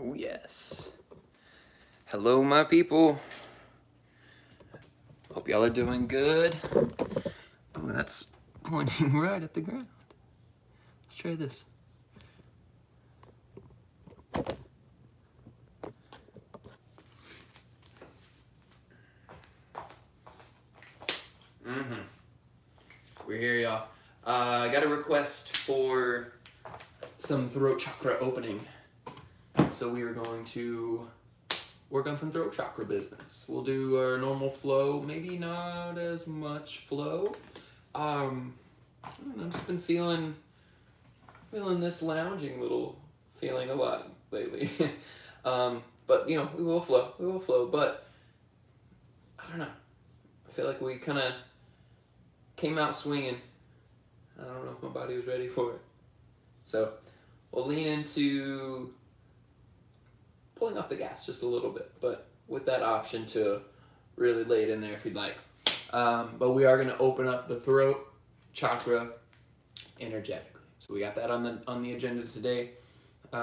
Oh yes. Hello my people. Hope y'all are doing good. Oh, that's pointing right at the ground. Let's try this. We're here, y'all. I got a request for some throat chakra opening. So we are going to work on some throat chakra business. We'll do our normal flow, maybe not as much flow. I don't know, I've just been feeling this lounging little feeling a lot lately. But you know, we will flow. But I don't know. I feel like we kind of came out swinging. I don't know if my body was ready for it. So we'll lean into pulling off the gas just a little bit, but with that option to really lay it in there if you'd like. But we are going to open up the throat chakra energetically. So we got that on the agenda today. You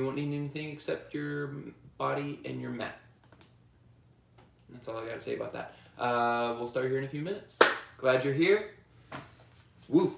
won't need anything except your body and your mat. That's all I got to say about that. We'll start here in a few minutes. Glad you're here. Woo!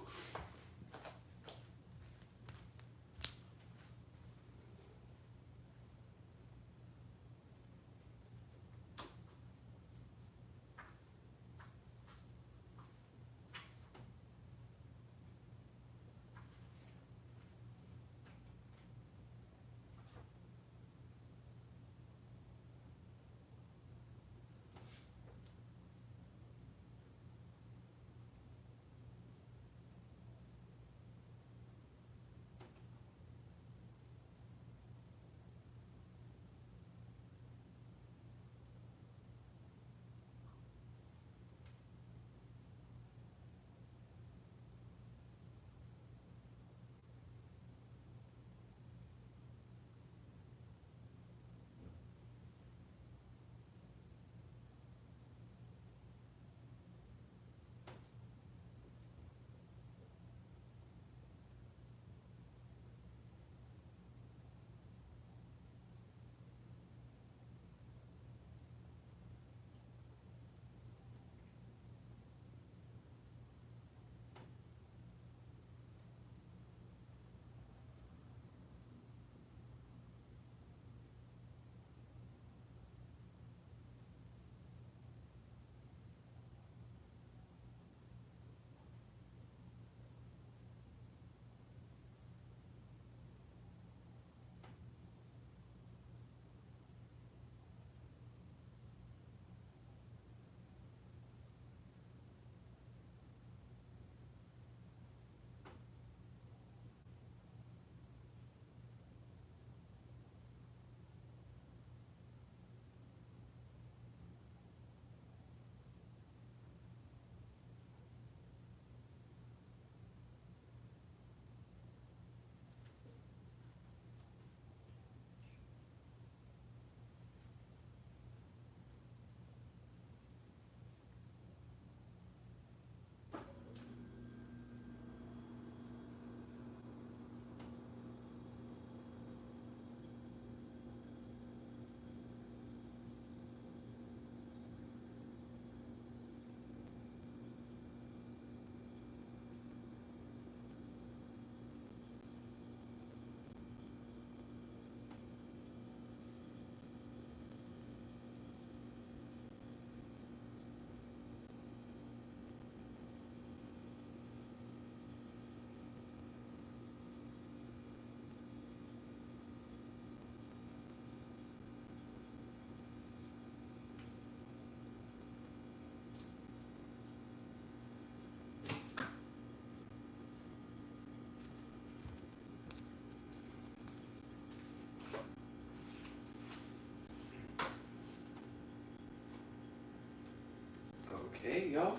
Okay, y'all.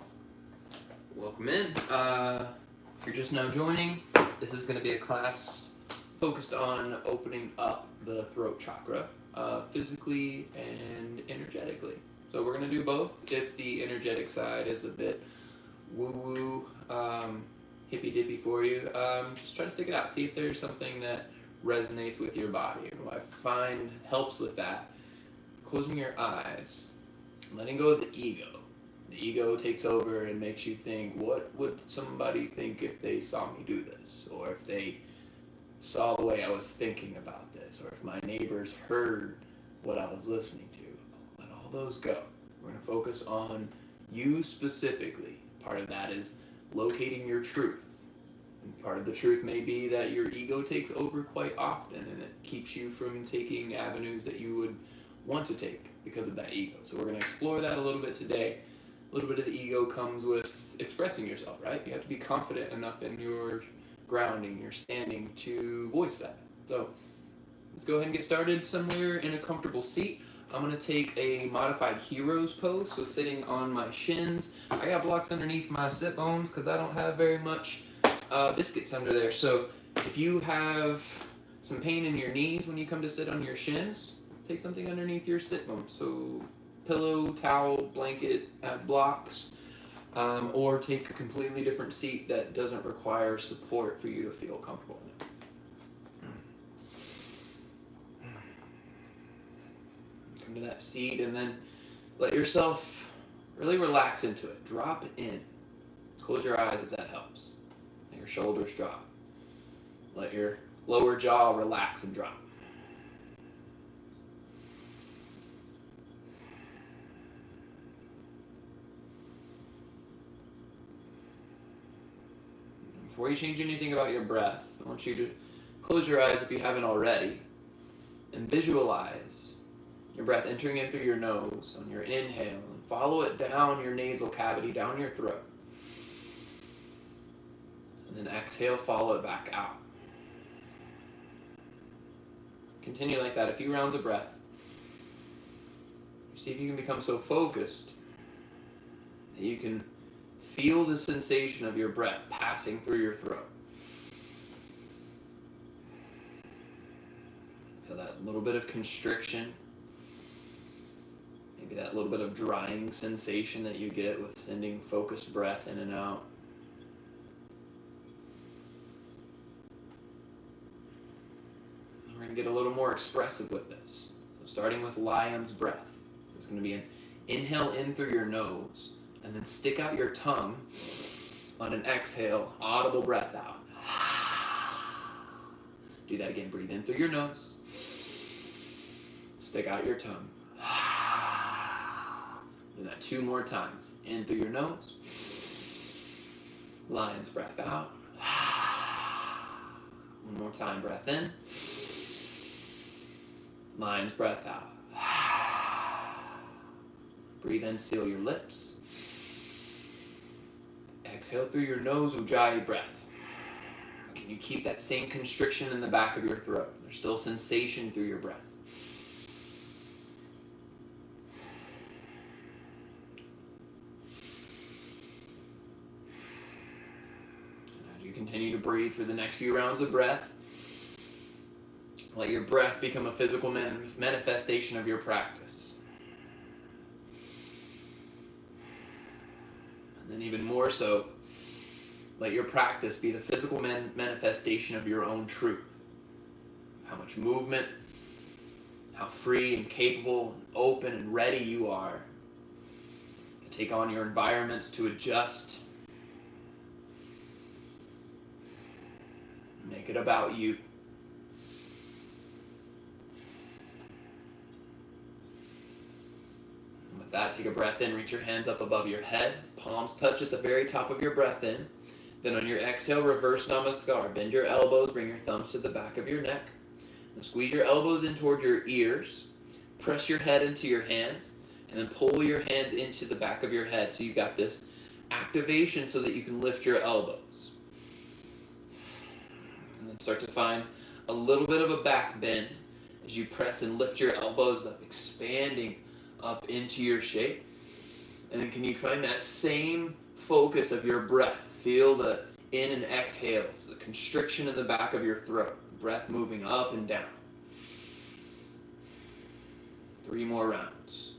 Welcome in. If you're just now joining, this is going to be a class focused on opening up the throat chakra, physically and energetically. So we're going to do both. If the energetic side is a bit woo-woo, hippy-dippy for you, just try to stick it out. See if there's something that resonates with your body. And what I find helps with that, closing your eyes, letting go of the ego. The ego takes over and makes you think, what would somebody think if they saw me do this? Or if they saw the way I was thinking about this? Or if my neighbors heard what I was listening to? Let all those go. We're going to focus on you specifically. Part of that is locating your truth. And part of the truth may be that your ego takes over quite often and it keeps you from taking avenues that you would want to take because of that ego. So we're going to explore that a little bit today. A little bit of the ego comes with expressing yourself, right? You have to be confident enough in your grounding, your standing to voice that. So let's go ahead and get started somewhere in a comfortable seat. I'm going to take a modified hero's pose, so sitting on my shins. I got blocks underneath my sit bones because I don't have very much biscuits under there. So if you have some pain in your knees when you come to sit on your shins, take something underneath your sit bones. So pillow, towel, blanket, blocks, or take a completely different seat that doesn't require support for you to feel comfortable in it. Come to that seat and then let yourself really relax into it. Drop in. Close your eyes if that helps. Let your shoulders drop. Let your lower jaw relax and drop. Before you change anything about your breath, I want you to close your eyes if you haven't already and visualize your breath entering in through your nose on your inhale and follow it down your nasal cavity, down your throat. And then exhale, follow it back out. Continue like that a few rounds of breath. See if you can become so focused that you can feel the sensation of your breath passing through your throat. Feel that little bit of constriction. Maybe that little bit of drying sensation that you get with sending focused breath in and out. We're going to get a little more expressive with this. So starting with lion's breath. So it's going to be an inhale in through your nose, and then stick out your tongue on an exhale, audible breath out. Do that again. Breathe in through your nose. Stick out your tongue. Do that 2 more times. In through your nose. Lion's breath out. 1 more time. Breath in. Lion's breath out. Breathe in, seal your lips. Exhale through your nose, Ujjayi breath. Can you keep that same constriction in the back of your throat? There's still sensation through your breath. And as you continue to breathe through the next few rounds of breath, let your breath become a physical manifestation of your practice. And then even more so, let your practice be the physical manifestation of your own truth. How much movement, how free and capable and open and ready you are to take on your environments, to adjust. Make it about you. With that, take a breath in, reach your hands up above your head, palms touch at the very top of your breath in. Then on your exhale, reverse namaskar. Bend your elbows, bring your thumbs to the back of your neck. And squeeze your elbows in toward your ears. Press your head into your hands, and then pull your hands into the back of your head so you got this activation so that you can lift your elbows. And then start to find a little bit of a back bend as you press and lift your elbows up, expanding up into your shape. And then can you find that same focus of your breath? Feel the in and exhales, the constriction in the back of your throat, breath moving up and down. 3 more rounds.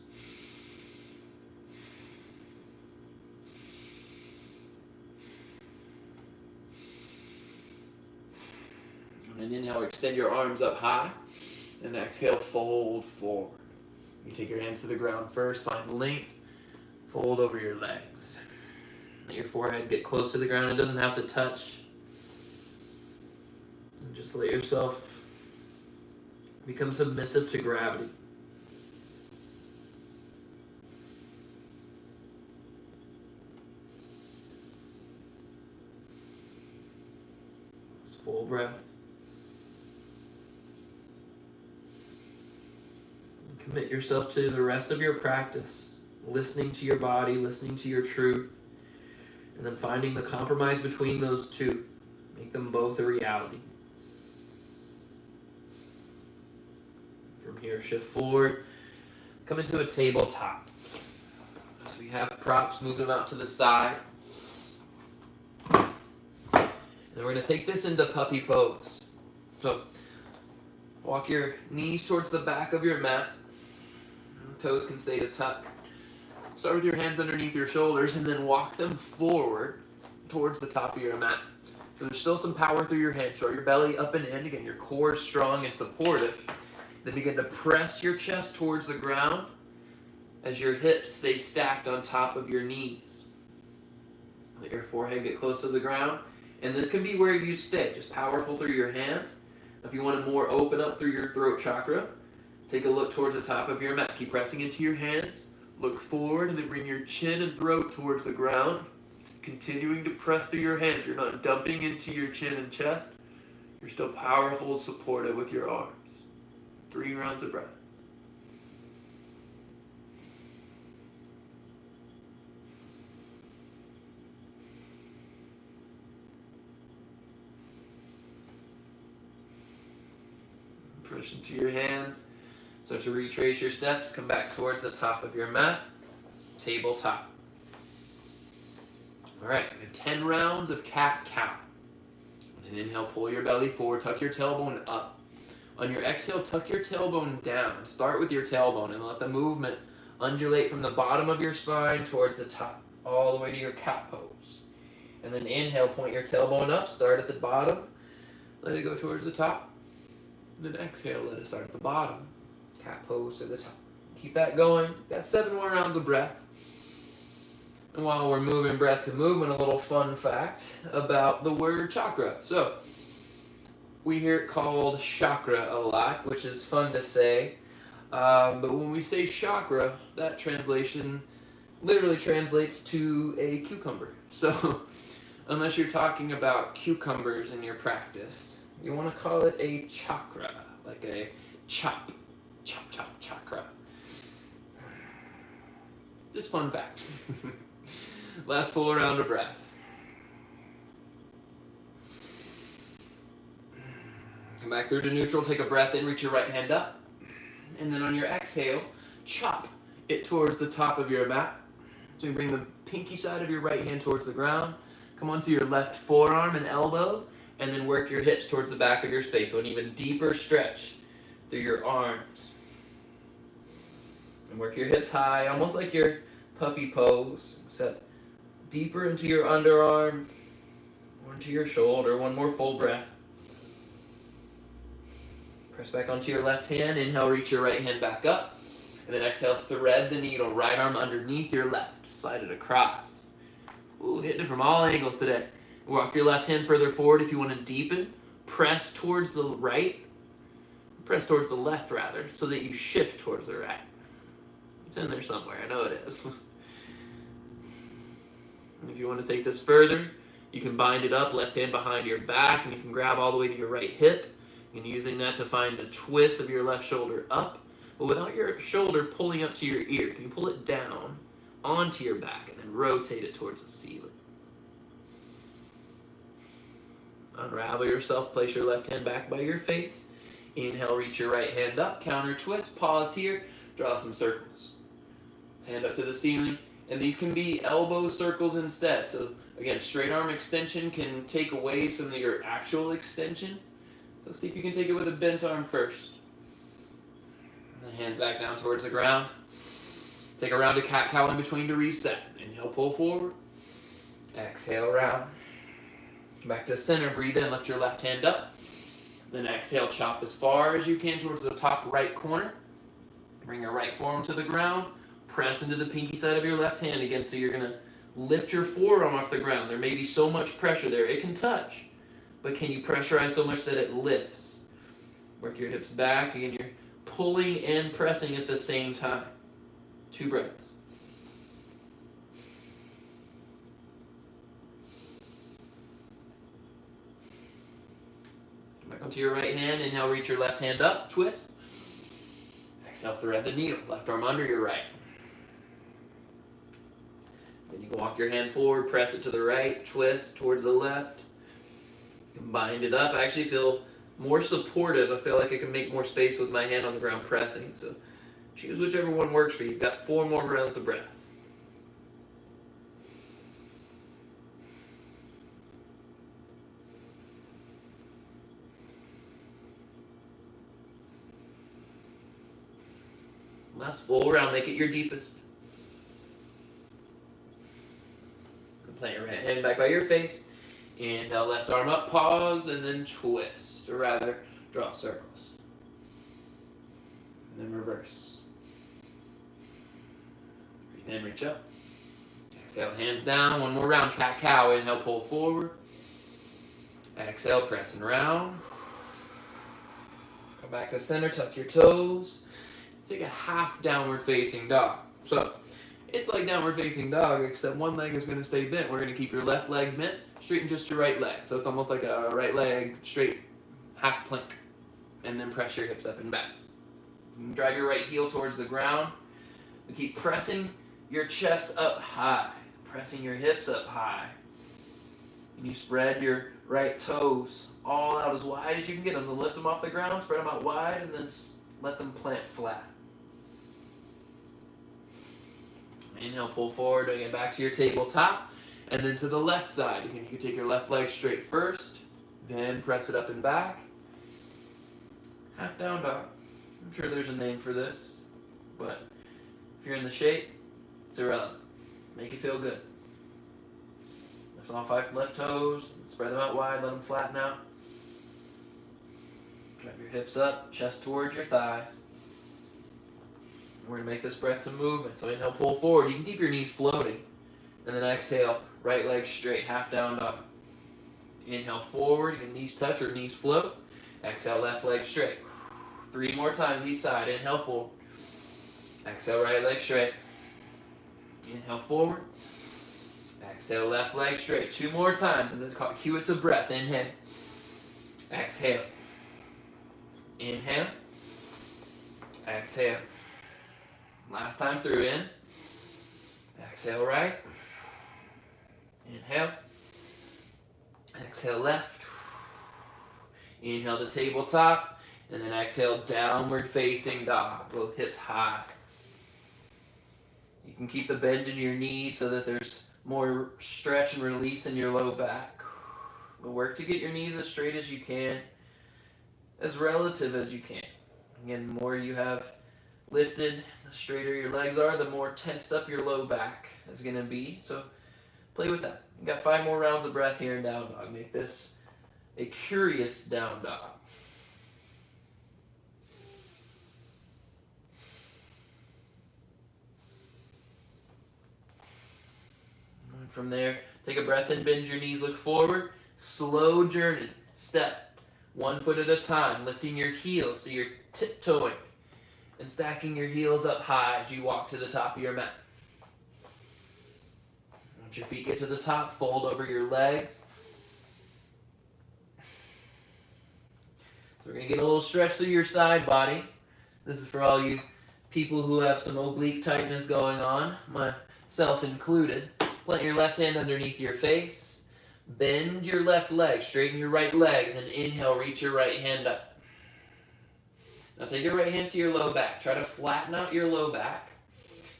And inhale, extend your arms up high. And exhale, fold forward. You take your hands to the ground first, find length, fold over your legs. Let your forehead get close to the ground. It doesn't have to touch. And just let yourself become submissive to gravity. Just full breath. Commit yourself to the rest of your practice, listening to your body, listening to your truth, and then finding the compromise between those two. Make them both a reality. From here, shift forward, come into a tabletop. So we have props, move them out to the side. And we're going to take this into puppy pose. So walk your knees towards the back of your mat. Toes can stay to tuck. Start with your hands underneath your shoulders and then walk them forward towards the top of your mat. So there's still some power through your hands. Show your belly up and in. Again, your core is strong and supportive. Then begin to press your chest towards the ground as your hips stay stacked on top of your knees. Let your forehead get close to the ground. And this can be where you stay, just powerful through your hands. If you want to more open up through your throat chakra, take a look towards the top of your mat. Keep pressing into your hands. Look forward and then bring your chin and throat towards the ground. Continuing to press through your hands. You're not dumping into your chin and chest. You're still powerful and supportive with your arms. 3 rounds of breath. Push into your hands. Start to retrace your steps. Come back towards the top of your mat. Tabletop. All right, we have 10 rounds of cat-cow. And inhale, pull your belly forward, tuck your tailbone up. On your exhale, tuck your tailbone down. Start with your tailbone and let the movement undulate from the bottom of your spine towards the top, all the way to your cat pose. And then inhale, point your tailbone up, start at the bottom, let it go towards the top. And then exhale, let it start at the bottom, cat pose to the top. Keep that going. Got 7 more rounds of breath. And while we're moving breath to movement, a little fun fact about the word chakra. So, we hear it called chakra a lot, which is fun to say. But when we say chakra, that translation literally translates to a cucumber. So, unless you're talking about cucumbers in your practice, you want to call it a chakra, like a chop, chakra. Just fun fact. Last full round of breath. Come back through to neutral, take a breath in, reach your right hand up. And then on your exhale, chop it towards the top of your mat. So you bring the pinky side of your right hand towards the ground. Come onto your left forearm and elbow, and then work your hips towards the back of your space. So an even deeper stretch through your arms. And work your hips high, almost like your puppy pose, except deeper into your underarm, or into your shoulder. One more full breath. Press back onto your left hand. Inhale, reach your right hand back up. And then exhale, thread the needle. Right arm underneath your left. Slide it across. Ooh, hitting it from all angles today. Walk your left hand further forward if you want to deepen. Press towards the right. Press towards the left, rather, so that you shift towards the right. It's in there somewhere. I know it is. If you want to take this further, you can bind it up, left hand behind your back, and you can grab all the way to your right hip, and using that to find the twist of your left shoulder up, but without your shoulder pulling up to your ear. Can you pull it down onto your back and then rotate it towards the ceiling? Unravel yourself, place your left hand back by your face. Inhale, reach your right hand up, counter twist, pause here, draw some circles. Hand up to the ceiling. And these can be elbow circles instead. So again, straight arm extension can take away some of your actual extension. So see if you can take it with a bent arm first. And then hands back down towards the ground. Take a round of cat-cow in between to reset. Inhale, pull forward. Exhale, round. Back to center, breathe in, lift your left hand up. Then exhale, chop as far as you can towards the top right corner. Bring your right forearm to the ground. Press into the pinky side of your left hand again. So you're going to lift your forearm off the ground. There may be so much pressure there. It can touch. But can you pressurize so much that it lifts? Work your hips back. Again, you're pulling and pressing at the same time. 2 breaths. Back onto your right hand. Inhale, reach your left hand up. Twist. Exhale, thread the needle. Left arm under your right. Then you can walk your hand forward, press it to the right, twist towards the left. You can bind it up. I actually feel more supportive. I feel like I can make more space with my hand on the ground pressing. So choose whichever one works for you. You've got 4 more rounds of breath. Last full round, make it your deepest. Plant your right hand back by your face. Inhale, left arm up, pause, and then twist. Or rather, draw circles. And then reverse. Breathe in, reach up. Exhale, hands down. One more round, cat-cow. Inhale, pull forward. Exhale, press and round. Come back to center, tuck your toes. Take a half downward facing dog. So, it's like downward facing dog, except one leg is going to stay bent. We're going to keep your left leg bent, straighten just your right leg. So it's almost like a right leg straight half plank. And then press your hips up and back. And drive your right heel towards the ground. And keep pressing your chest up high. Pressing your hips up high. And you spread your right toes all out as wide as you can get them. So lift them off the ground, spread them out wide, and then let them plant flat. Inhale, pull forward, again back to your tabletop, and then to the left side. Again, you can take your left leg straight first, then press it up and back. Half down dog. I'm sure there's a name for this, but if you're in the shape, it's irrelevant. Make it feel good. Lift off 5 left toes, spread them out wide, let them flatten out. Drive your hips up, chest towards your thighs. We're going to make this breath to movement. So inhale, pull forward. You can keep your knees floating. And then exhale, right leg straight, half down dog. Inhale forward, your knees touch or knees float. Exhale, left leg straight. 3 more times each side. Inhale forward. Exhale, right leg straight. Inhale forward. Exhale, left leg straight. 2 more times. And this is called cue it to breath. Inhale. Exhale. Inhale. Exhale. Last time through, in. Exhale right. Inhale. Exhale left. Inhale to tabletop. And then exhale, downward facing dog. Both hips high. You can keep the bend in your knees so that there's more stretch and release in your low back. But work to get your knees as straight as you can. As relative as you can. Again, the more you have lifted, the straighter your legs are, the more tensed up your low back is going to be. So play with that. You got 5 more rounds of breath here in down dog. Make this a curious down dog. And from there, take a breath in, bend your knees, look forward. Slow journey. Step 1 foot at a time, lifting your heels so you're tiptoeing and stacking your heels up high as you walk to the top of your mat. Once your feet get to the top, fold over your legs. So we're going to get a little stretch through your side body. This is for all you people who have some oblique tightness going on, myself included. Plant your left hand underneath your face. Bend your left leg, straighten your right leg, and then inhale, reach your right hand up. Now take your right hand to your low back. Try to flatten out your low back,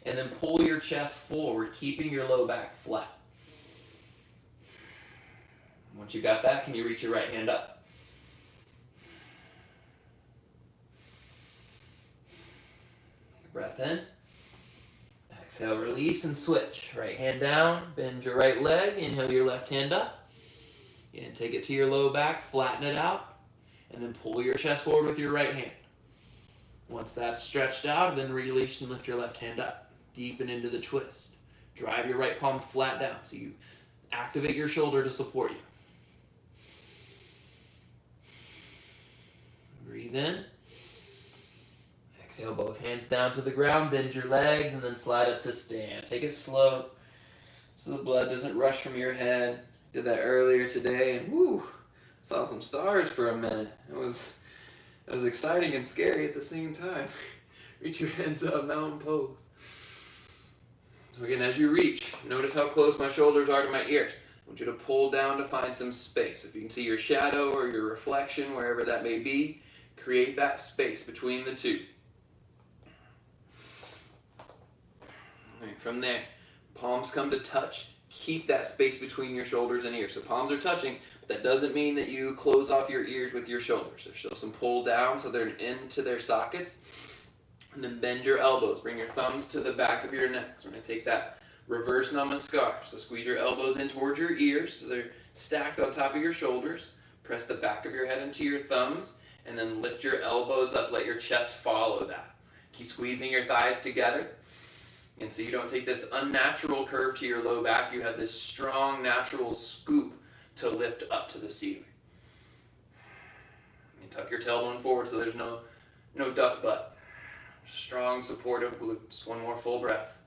and then pull your chest forward, keeping your low back flat. Once you got that, can you reach your right hand up? Take a breath in. Exhale, release and switch. Right hand down, bend your right leg, inhale your left hand up. And take it to your low back, flatten it out, And then pull your chest forward with your right hand. Once that's stretched out, then release and lift your left hand up. Deepen into the twist. Drive your right palm flat down so you activate your shoulder to support you. Breathe in. Exhale, both hands down to the ground. Bend your legs and then slide up to stand. Take it slow so the blood doesn't rush from your head. Did that earlier today and woo, saw some stars for a minute. It was exciting and scary at the same time. Reach your hands up, mountain pose. So again, as you reach, notice how close my shoulders are to my ears. I want you to pull down to find some space. If you can see your shadow or your reflection, wherever that may be, create that space between the two. All right, from there, palms come to touch. Keep that space between your shoulders and ears. So palms are touching, but that doesn't mean that you close off your ears with your shoulders. There's still some pull down so they're into their sockets. And then bend your elbows. Bring your thumbs to the back of your neck. So we're going to take that reverse namaskar. So squeeze your elbows in towards your ears so they're stacked on top of your shoulders. Press the back of your head into your thumbs and then lift your elbows up. Let your chest follow that. Keep squeezing your thighs together. And so you don't take this unnatural curve to your low back. You have this strong natural scoop to lift up to the ceiling. And tuck your tailbone forward so there's no duck butt. Strong supportive glutes. One more full breath.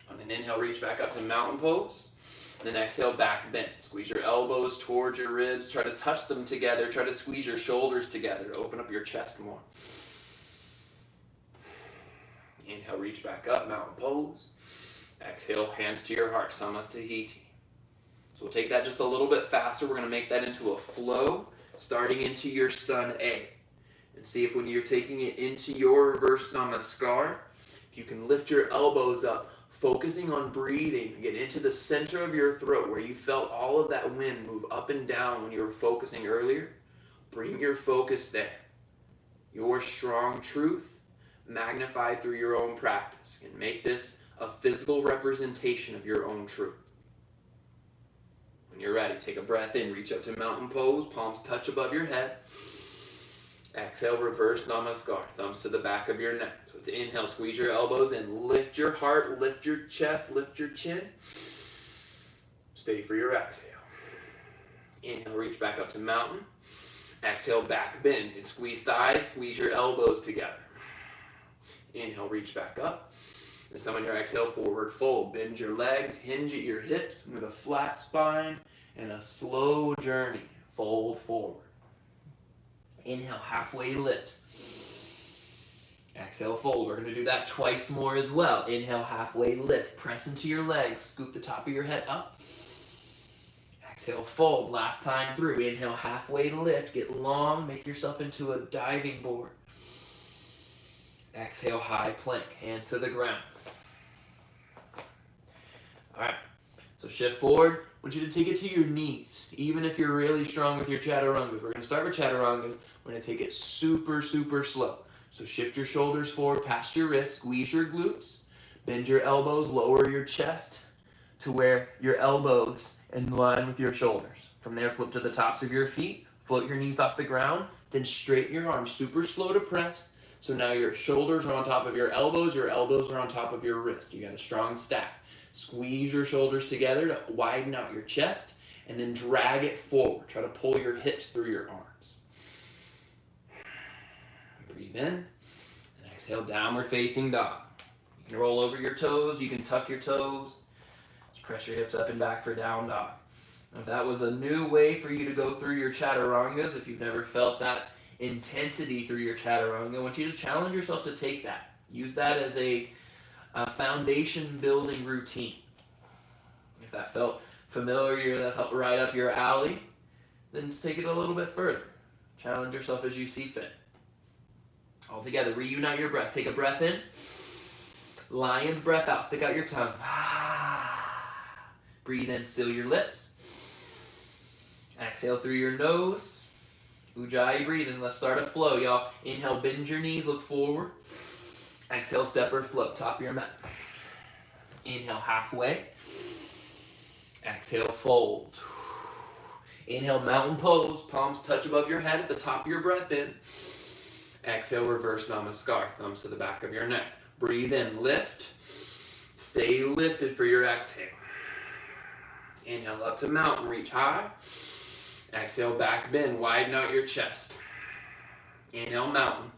On an inhale, reach back up to mountain pose. Then exhale, back bend. Squeeze your elbows towards your ribs. Try to touch them together. Try to squeeze your shoulders together to open up your chest more. Inhale, reach back up, mountain pose. Exhale, hands to your heart, Samastahiti. So we'll take that just a little bit faster. We're going to make that into a flow, starting into your Sun A. And see if when you're taking it into your reverse namaskar, if you can lift your elbows up, focusing on breathing, get into the center of your throat where you felt all of that wind move up and down when you were focusing earlier. Bring your focus there. Your strong truth magnified through your own practice, and make this a physical representation of your own truth. When you're ready, take a breath in, reach up to mountain pose, palms touch above your head. Exhale, reverse namaskar, thumbs to the back of your neck. So it's inhale, squeeze your elbows and lift your heart, lift your chest, lift your chin. Stay for your exhale. Inhale, reach back up to mountain. Exhale, back bend and squeeze thighs, squeeze your elbows together. Inhale, reach back up. And some on your exhale, forward fold. Bend your legs, hinge at your hips with a flat spine and a slow journey. Fold forward. Inhale, halfway lift. Exhale, fold. We're going to do that twice more as well. Inhale, halfway lift. Press into your legs. Scoop the top of your head up. Exhale, fold. Last time through. Inhale, halfway lift. Get long. Make yourself into a diving board. Exhale, high plank, hands to the ground. All right, so shift forward. I want you to take it to your knees, even if you're really strong with your chaturangas. We're going to start with chaturangas. We're going to take it super, super slow. So shift your shoulders forward past your wrists, squeeze your glutes, bend your elbows, lower your chest to where your elbows in line with your shoulders. From there, flip to the tops of your feet, float your knees off the ground, then straighten your arms, super slow to press. So now your shoulders are on top of your elbows are on top of your wrist. You got a strong stack. Squeeze your shoulders together to widen out your chest and then drag it forward. Try to pull your hips through your arms. Breathe in and exhale, downward facing dog. You can roll over your toes, you can tuck your toes. Just press your hips up and back for down dog. If that was a new way for you to go through your chaturangas, if you've never felt that intensity through your chaturanga, I want you to challenge yourself to take that. Use that as a foundation building routine. If that felt familiar, that felt right up your alley, then take it a little bit further. Challenge yourself as you see fit. All together, reunite your breath. Take a breath in. Lion's breath out. Stick out your tongue. Breathe in, seal your lips. Exhale through your nose. Ujjayi breathing. Let's start a flow, y'all. Inhale, bend your knees, look forward. Exhale, step or float, top of your mat. Inhale, halfway. Exhale, fold. Inhale, mountain pose. Palms touch above your head at the top of your breath in. Exhale, reverse namaskar. Thumbs to the back of your neck. Breathe in, lift. Stay lifted for your exhale. Inhale up to mountain, reach high. Exhale, back bend, widen out your chest. Inhale, mountain.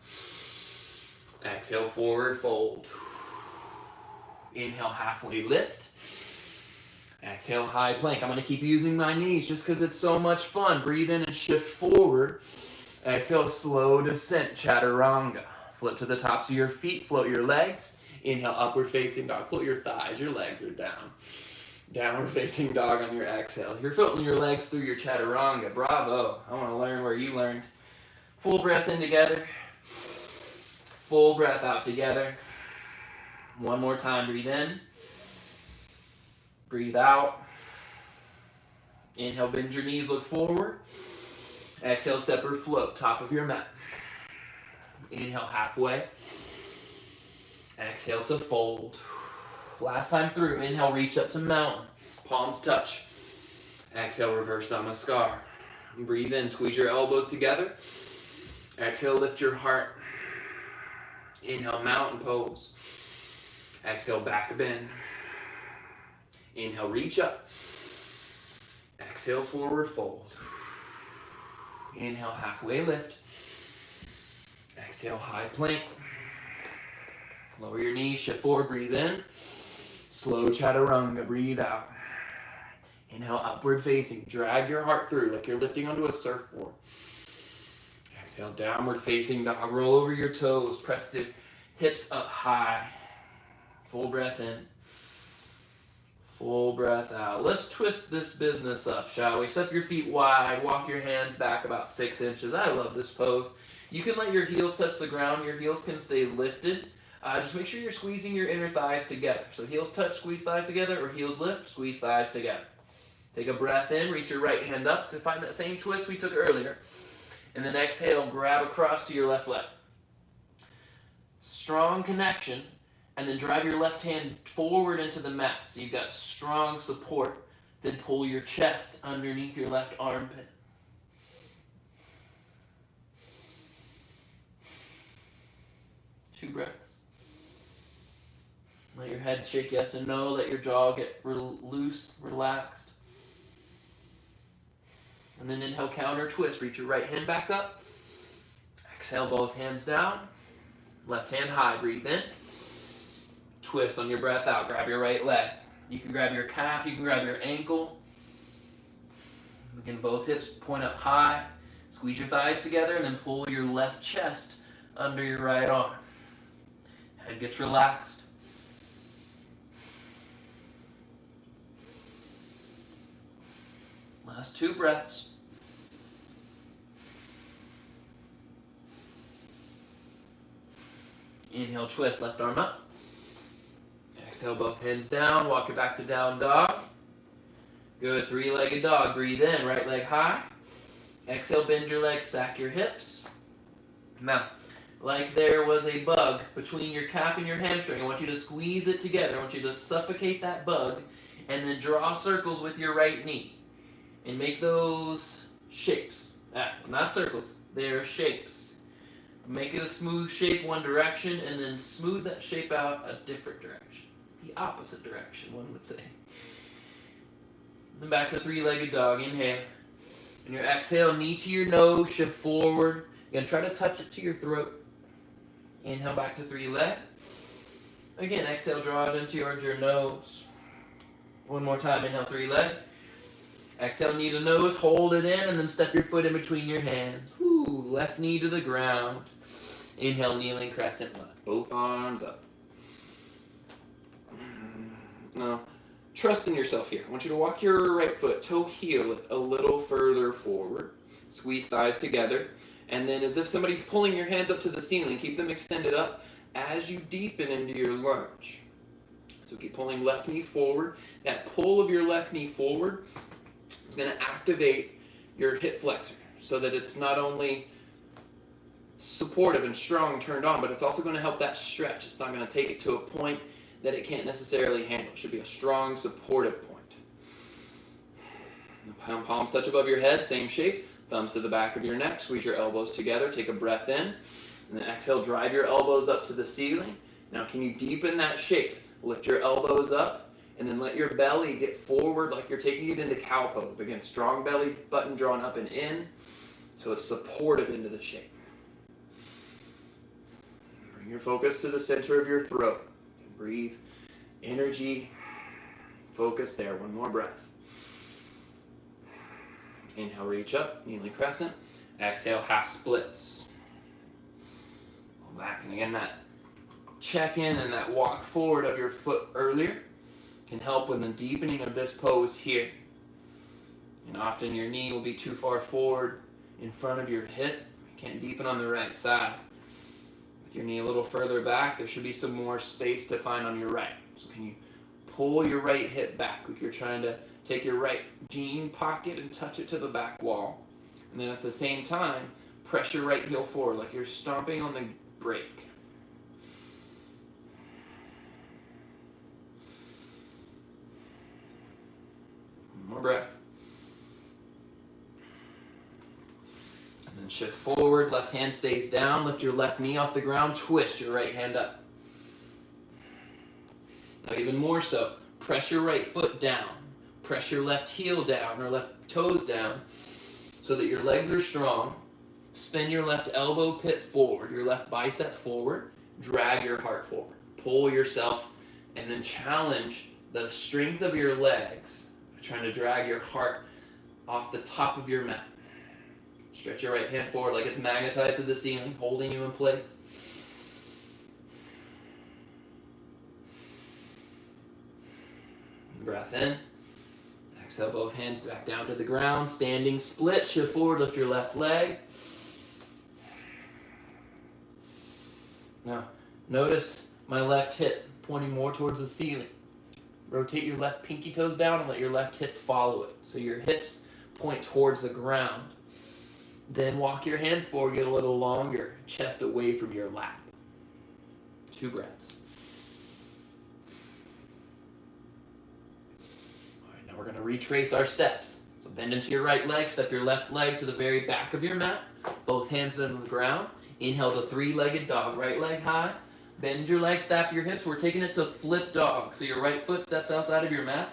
Exhale, forward fold. Inhale, halfway lift. Exhale, high plank. I'm going to keep using my knees just because it's so much fun. Breathe in and shift forward. Exhale, slow descent, chaturanga. Flip to the tops of your feet, float your legs. Inhale, upward facing dog. Float your thighs, your legs are down. Downward facing dog on your exhale. You're floating your legs through your chaturanga. Bravo. I want to learn where you learned. Full breath in together. Full breath out together. One more time. Breathe in. Breathe out. Inhale, bend your knees, look forward. Exhale, step or float, top of your mat. Inhale, halfway. Exhale to fold. Last time through, inhale, reach up to mountain. Palms touch. Exhale, reverse namaskar. Breathe in, squeeze your elbows together. Exhale, lift your heart. Inhale, mountain pose. Exhale, back bend. Inhale, reach up. Exhale, forward fold. Inhale, halfway lift. Exhale, high plank. Lower your knees, shift forward, breathe in. Slow chaturanga, breathe out. Inhale, upward facing. Drag your heart through like you're lifting onto a surfboard. Exhale, downward facing dog. Roll over your toes. Press the hips up high. Full breath in. Full breath out. Let's twist this business up, shall we? Step your feet wide. Walk your hands back about 6 inches. I love this pose. You can let your heels touch the ground. Your heels can stay lifted. Just make sure you're squeezing your inner thighs together. So heels touch, squeeze thighs together, or heels lift, squeeze thighs together. Take a breath in, reach your right hand up. So find that same twist we took earlier. And then exhale, grab across to your left leg. Strong connection. And then drive your left hand forward into the mat. So you've got strong support. Then pull your chest underneath your left armpit. Two breaths. Let your head shake yes and no. Let your jaw get loose, relaxed. And then inhale, counter twist. Reach your right hand back up. Exhale, both hands down. Left hand high. Breathe in. Twist on your breath out. Grab your right leg. You can grab your calf. You can grab your ankle. Again, both hips point up high. Squeeze your thighs together and then pull your left chest under your right arm. Head gets relaxed. Last two breaths. Inhale, twist, left arm up. Exhale, both hands down. Walk it back to down dog. Good, three-legged dog. Breathe in, right leg high. Exhale, bend your legs, stack your hips. Now, like there was a bug between your calf and your hamstring, I want you to squeeze it together. I want you to suffocate that bug and then draw circles with your right knee. And make those shapes. Not circles, they're shapes. Make it a smooth shape one direction and then smooth that shape out a different direction. The opposite direction, one would say. Then back to three-legged dog. Inhale. And your exhale, knee to your nose, shift forward. Again, try to touch it to your throat. Inhale back to three-leg. Again, exhale, draw it in towards your nose. One more time, inhale, three-leg. Exhale, knee to nose, hold it in, and then step your foot in between your hands. Woo, left knee to the ground. Inhale, kneeling crescent lunge. Both arms up. Now, trust in yourself here. I want you to walk your right foot, toe heel a little further forward. Squeeze thighs together. And then as if somebody's pulling your hands up to the ceiling, keep them extended up as you deepen into your lunge. So keep pulling left knee forward. That pull of your left knee forward is going to activate your hip flexor so that it's not only supportive and strong turned on, but it's also going to help that stretch. It's not going to take it to a point that it can't necessarily handle. It should be a strong, supportive point. Palms touch above your head, same shape. Thumbs to the back of your neck. Squeeze your elbows together. Take a breath in. And then exhale, drive your elbows up to the ceiling. Now can you deepen that shape? Lift your elbows up and then let your belly get forward like you're taking it into cow pose. Again, strong belly button drawn up and in so it's supportive into the shape. Bring your focus to the center of your throat. Breathe energy. Focus there. One more breath. Inhale, reach up, kneeling crescent. Exhale, half splits. Pull back, and again, that check-in and that walk forward of your foot earlier can help with the deepening of this pose here. And often your knee will be too far forward in front of your hip. You can't deepen on the right side. With your knee a little further back, there should be some more space to find on your right. So can you pull your right hip back like you're trying to take your right jean pocket and touch it to the back wall. And then at the same time, press your right heel forward like you're stomping on the brake. One more breath. And then shift forward, left hand stays down, lift your left knee off the ground, twist your right hand up. Now even more so, press your right foot down. Press your left heel down or left toes down so that your legs are strong. Spin your left elbow pit forward, your left bicep forward. Drag your heart forward. Pull yourself and then challenge the strength of your legs by trying to drag your heart off the top of your mat. Stretch your right hand forward like it's magnetized to the ceiling, holding you in place. Breath in. Exhale, both hands back down to the ground. Standing split, shift forward, lift your left leg. Now, notice my left hip pointing more towards the ceiling. Rotate your left pinky toes down and let your left hip follow it. So your hips point towards the ground. Then walk your hands forward, get a little longer, chest away from your lap. 2 breaths. We're going to retrace our steps. So bend into your right leg, step your left leg to the very back of your mat. Both hands on the ground. Inhale to 3-legged dog. Right leg high. Bend your leg, stap your hips. We're taking it to flip dog. So your right foot steps outside of your mat.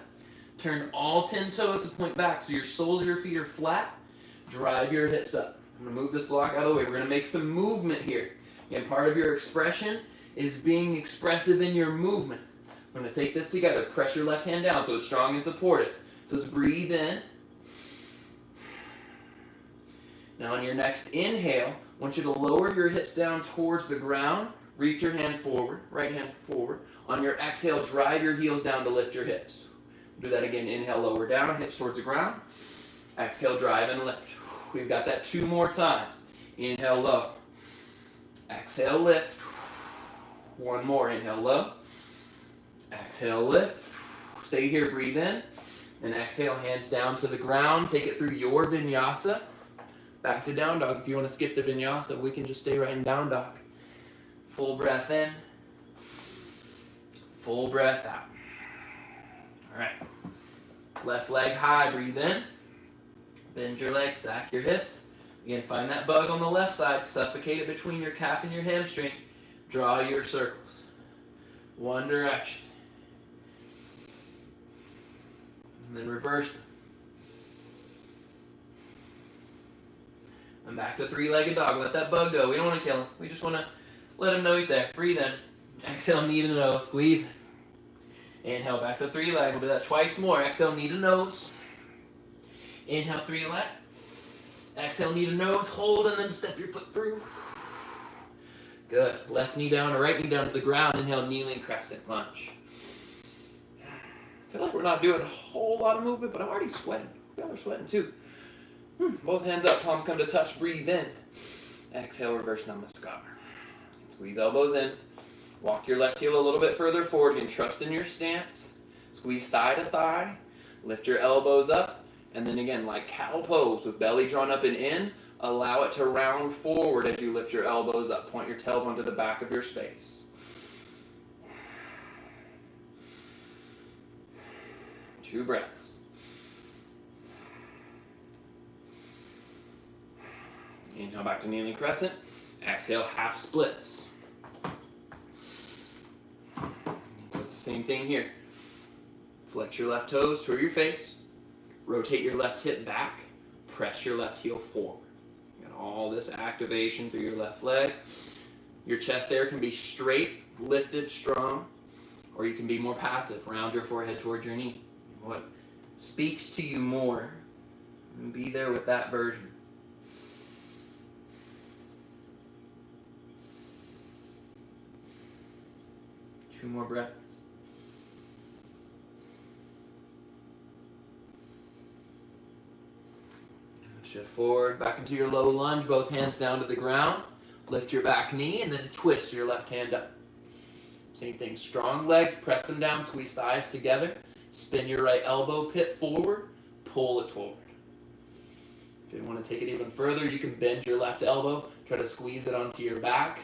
Turn all 10 toes to point back so your soles of your feet are flat. Drive your hips up. I'm going to move this block out of the way. We're going to make some movement here. And part of your expression is being expressive in your movement. I'm going to take this together. Press your left hand down so it's strong and supportive. So let's breathe in. Now on your next inhale, I want you to lower your hips down towards the ground. Reach your hand forward, right hand forward. On your exhale, drive your heels down to lift your hips. Do that again. Inhale, lower down, hips towards the ground. Exhale, drive and lift. We've got that 2 more times. Inhale, low. Exhale, lift. 1 more. Inhale, low. Exhale, lift. Stay here, breathe in. And exhale, hands down to the ground. Take it through your vinyasa. Back to down dog. If you want to skip the vinyasa, we can just stay right in down dog. Full breath in. Full breath out. All right. Left leg high, breathe in. Bend your legs, stack your hips. Again, find that bug on the left side. Suffocate it between your calf and your hamstring. Draw your circles. One direction. And then reverse them. And back to 3-legged dog. Let that bug go. We don't want to kill him. We just want to let him know he's there. Breathe in. Exhale, knee to nose. Squeeze. Inhale, back to 3-leg. We'll do that twice more. Exhale, knee to nose. Inhale, 3-leg. Exhale, knee to nose. Hold and then step your foot through. Good. Left knee down or right knee down to the ground. Inhale, kneeling crescent lunge. I feel like we're not doing a whole lot of movement, but I'm already sweating. Y'all are sweating too. Both hands up, palms come to touch, breathe in. Exhale, reverse namaskar. Squeeze elbows in. Walk your left heel a little bit further forward and trust in your stance. Squeeze thigh to thigh. Lift your elbows up. And then again, like cow pose with belly drawn up and in, allow it to round forward as you lift your elbows up. Point your tailbone to the back of your space. Two breaths. Inhale back to kneeling crescent. Exhale, half splits. So it's the same thing here. Flex your left toes toward your face. Rotate your left hip back. Press your left heel forward. You got all this activation through your left leg. Your chest there can be straight, lifted, strong, or you can be more passive. Round your forehead towards your knee. What speaks to you more, and be there with that version. Two more breaths. Shift forward, back into your low lunge, both hands down to the ground. Lift your back knee and then twist your left hand up. Same thing, strong legs, press them down, squeeze thighs together. Spin your right elbow pit forward, pull it forward. If you want to take it even further, you can bend your left elbow, try to squeeze it onto your back.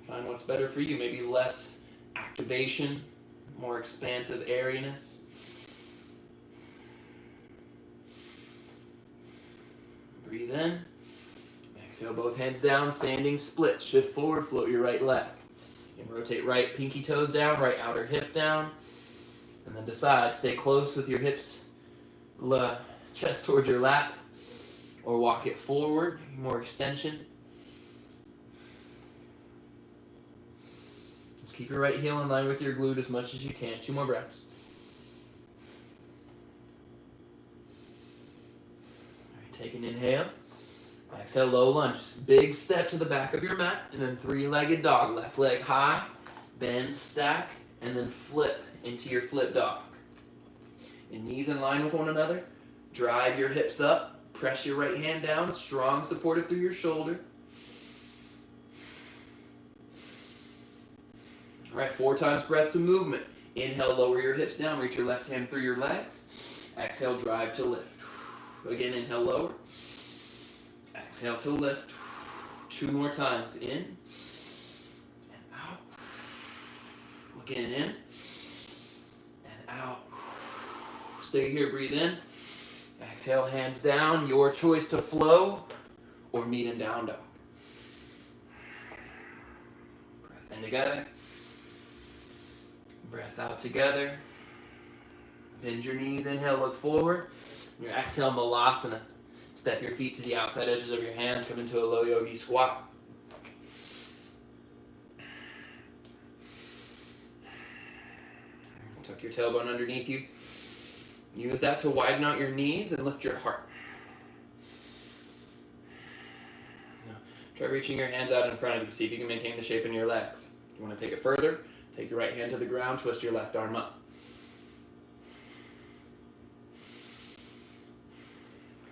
Find what's better for you, maybe less activation, more expansive airiness. Breathe in. Exhale, both hands down, standing split. Shift forward, float your right leg. And rotate right pinky toes down, right outer hip down. And then decide, stay close with your hips, chest towards your lap. Or walk it forward, more extension. Just keep your right heel in line with your glute as much as you can. 2 more breaths. Take an inhale. Exhale, low lunge. Big step to the back of your mat, and then 3-legged dog. Left leg high, bend, stack, and then flip into your flip dog. And knees in line with one another. Drive your hips up. Press your right hand down. Strong, supported through your shoulder. All right, 4 times breath to movement. Inhale, lower your hips down. Reach your left hand through your legs. Exhale, drive to lift. Again, inhale, lower. Exhale to lift. 2 more times. In and out. Again, in and out. Stay here, breathe in. Exhale, hands down. Your choice to flow or meet in down dog. Breath in together. Breath out together. Bend your knees. Inhale, look forward. Your exhale, malasana. Step your feet to the outside edges of your hands. Come into a low yogi squat. Tuck your tailbone underneath you. Use that to widen out your knees and lift your heart. Now, try reaching your hands out in front of you. See if you can maintain the shape in your legs. If you want to take it further, take your right hand to the ground. Twist your left arm up.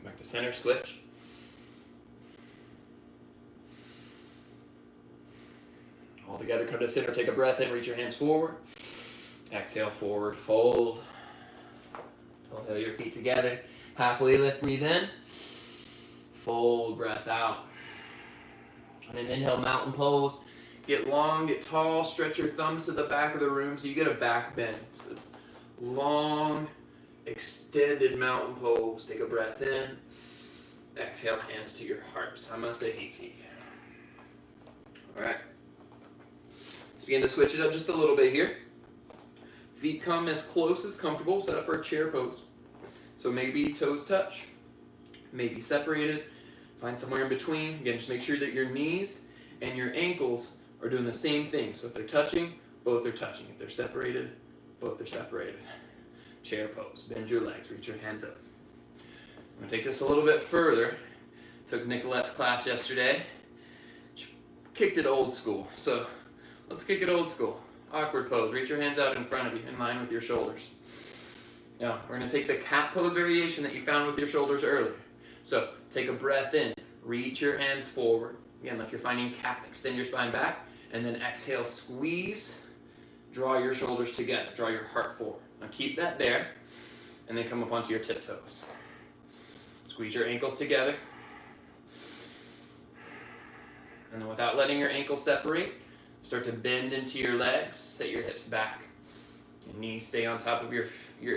Back to center, switch. All together, come to center, take a breath in, reach your hands forward. Exhale, forward, fold. Toe your feet together. Halfway lift, breathe in. Fold, breath out. And then inhale, mountain pose. Get long, get tall, stretch your thumbs to the back of the room so you get a back bend. So long, extended mountain pose. Take a breath in. Exhale, hands to your heart. Samasthiti. Alright. Let's begin to switch it up just a little bit here. Feet come as close as comfortable. Set up for a chair pose. So maybe toes touch. Maybe separated. Find somewhere in between. Again, just make sure that your knees and your ankles are doing the same thing. So if they're touching, both are touching. If they're separated, both are separated. Chair pose. Bend your legs. Reach your hands up. I'm going to take this a little bit further. Took Nicolette's class yesterday. She kicked it old school. So let's kick it old school. Awkward pose. Reach your hands out in front of you, in line with your shoulders. Now, we're going to take the cat pose variation that you found with your shoulders earlier. So take a breath in. Reach your hands forward. Again, like you're finding cat. Extend your spine back. And then exhale, squeeze. Draw your shoulders together. Draw your heart forward. Now keep that there. And then come up onto your tiptoes. Squeeze your ankles together. And then without letting your ankles separate, start to bend into your legs. Set your hips back. Your knees stay on top of your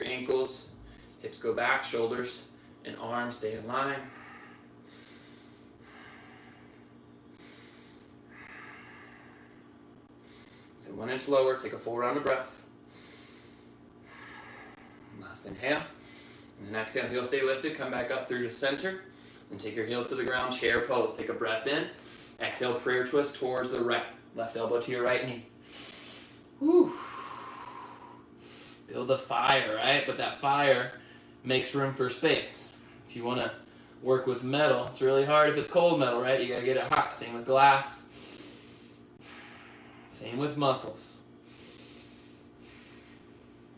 ankles. Hips go back, shoulders and arms stay in line. So 1 inch lower, take a full round of breath. Last inhale. And then exhale, heels stay lifted, come back up through the center. And take your heels to the ground, chair pose. Take a breath in. Exhale, prayer twist towards the right. Left elbow to your right knee. Whew. Build the fire, right? But that fire makes room for space. If you want to work with metal, it's really hard if it's cold metal, right? You got to get it hot. Same with glass. Same with muscles.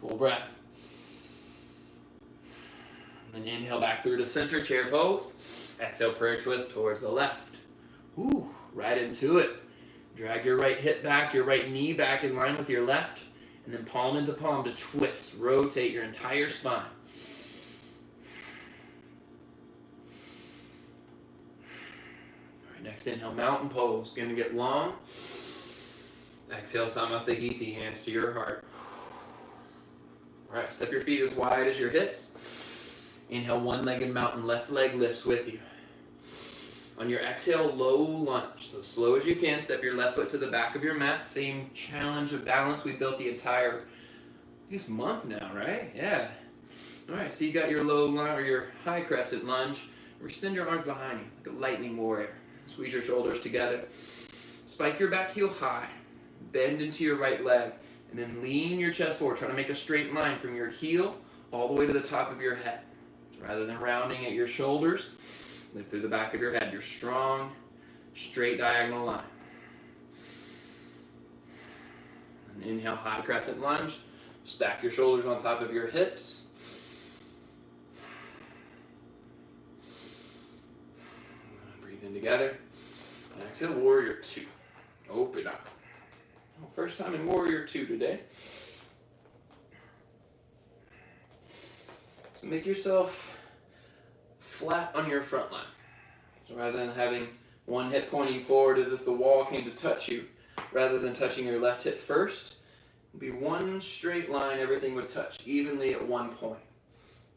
Full breath. And then inhale back through the center, chair pose. Exhale, prayer twist towards the left. Ooh, right into it. Drag your right hip back, your right knee back in line with your left, and then palm into palm to twist. Rotate your entire spine. All right, next inhale, mountain pose. Gonna get long. Exhale, Samasthiti, hands to your heart. All right, step your feet as wide as your hips. Inhale, one-legged mountain, left leg lifts with you. On your exhale, low lunge. So slow as you can, step your left foot to the back of your mat. Same challenge of balance we built the entire, month now, right? Yeah. All right, so you got your low lunge or your high crescent lunge. Extend your arms behind you, like a lightning warrior. Squeeze your shoulders together. Spike your back heel high. Bend into your right leg. And then lean your chest forward. Try to make a straight line from your heel all the way to the top of your head. So rather than rounding at your shoulders, lift through the back of your head. Your strong, straight diagonal line. And inhale, high crescent lunge. Stack your shoulders on top of your hips. Breathe in together. And exhale, warrior two. Open up. First time in warrior two today. So make yourself flat on your front line. So rather than having one hip pointing forward as if the wall came to touch you, rather than touching your left hip first, be one straight line, everything would touch evenly at one point.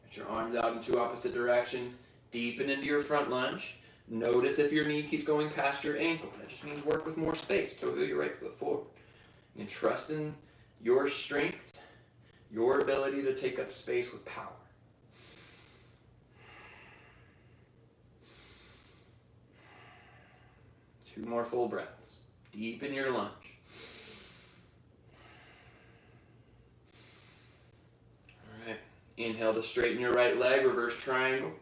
Get your arms out in two opposite directions, deepen into your front lunge. Notice if your knee keeps going past your ankle. That just means work with more space. Toggle your right foot forward. And trust in your strength, your ability to take up space with power. Two more full breaths. Deepen your lunge. All right. Inhale to straighten your right leg, reverse triangle.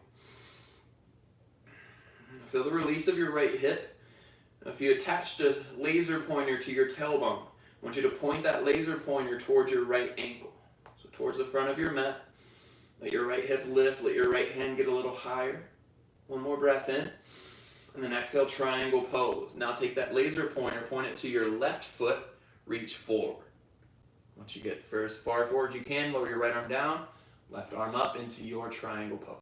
Feel the release of your right hip. If you attached a laser pointer to your tailbone, I want you to point that laser pointer towards your right ankle. So towards the front of your mat. Let your right hip lift. Let your right hand get a little higher. One more breath in. And then exhale, triangle pose. Now take that laser pointer, point it to your left foot, reach forward. Once you get as far forward as you can, lower your right arm down, left arm up into your triangle pose.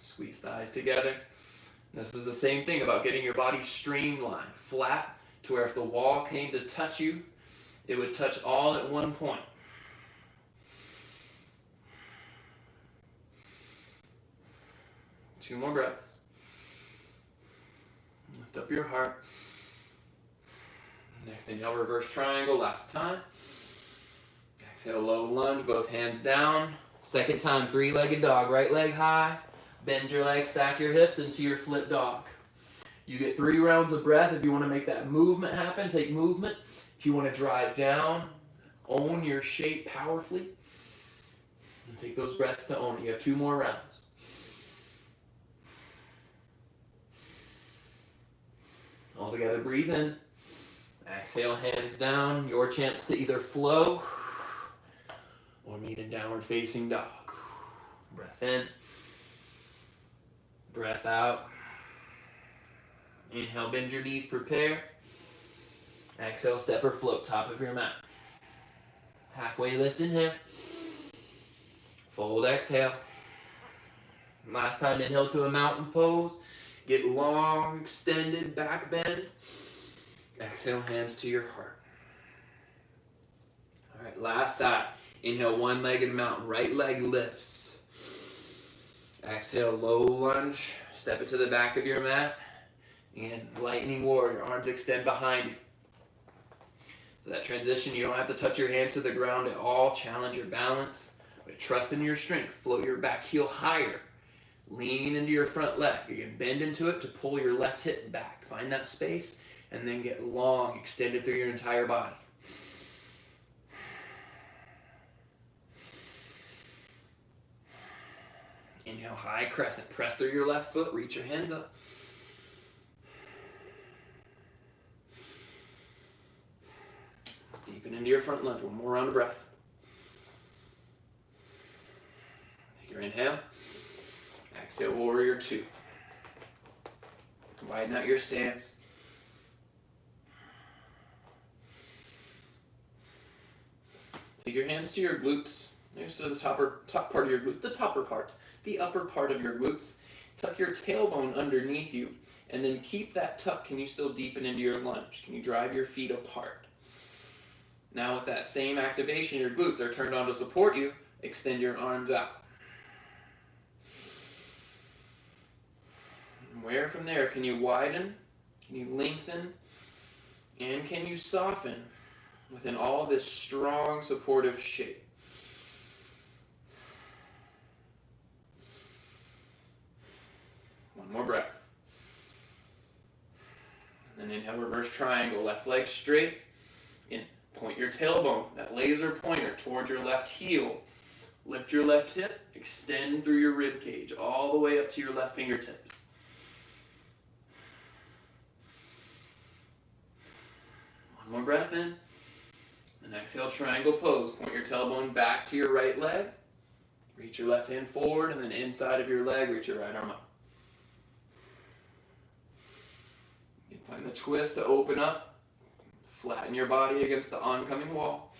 Squeeze thighs together. And this is the same thing about getting your body streamlined, flat, to where if the wall came to touch you, it would touch all at one point. Two more breaths. Lift up your heart. Next inhale, reverse triangle, last time. Exhale, low lunge, both hands down. Second time, three-legged dog, right leg high. Bend your legs, stack your hips into your flip dog. You get 3 rounds of breath. If you want to make that movement happen, take movement. If you want to drive down, own your shape powerfully. And take those breaths to own it. You have 2 more rounds. All together, breathe in. Exhale, hands down. Your chance to either flow or meet in downward facing dog. Breath in. Breath out. Inhale, bend your knees, prepare. Exhale, step or float, top of your mat. Halfway lift, inhale. Fold, exhale. Last time, inhale to a mountain pose. Get long, extended, back bend. Exhale, hands to your heart. All right, last side. Inhale, one-legged mountain. Right leg lifts. Exhale, low lunge. Step it to the back of your mat. And lightning warrior, arms extend behind you. So that transition, you don't have to touch your hands to the ground at all. Challenge your balance. But trust in your strength. Float your back heel higher. Lean into your front leg. You can bend into it to pull your left hip back. Find that space and then get long, extended through your entire body. Inhale, high crescent. Press through your left foot. Reach your hands up. Deepen into your front lunge. One more round of breath. Take your inhale. Exhale, warrior two. Widen out your stance. Take your hands to your glutes. There's the top part of your glutes. The upper part of your glutes. Tuck your tailbone underneath you. And then keep that tuck. Can you still deepen into your lunge? Can you drive your feet apart? Now with that same activation, your glutes are turned on to support you. Extend your arms out. And where from there can you widen? Can you lengthen? And can you soften within all this strong supportive shape? One more breath. And then inhale, reverse triangle. Left leg straight. In. Point your tailbone, that laser pointer, towards your left heel. Lift your left hip. Extend through your rib cage all the way up to your left fingertips. One more breath in. And exhale, triangle pose. Point your tailbone back to your right leg. Reach your left hand forward, and then inside of your leg, reach your right arm up. You find the twist to open up. Flatten your body against the oncoming wall.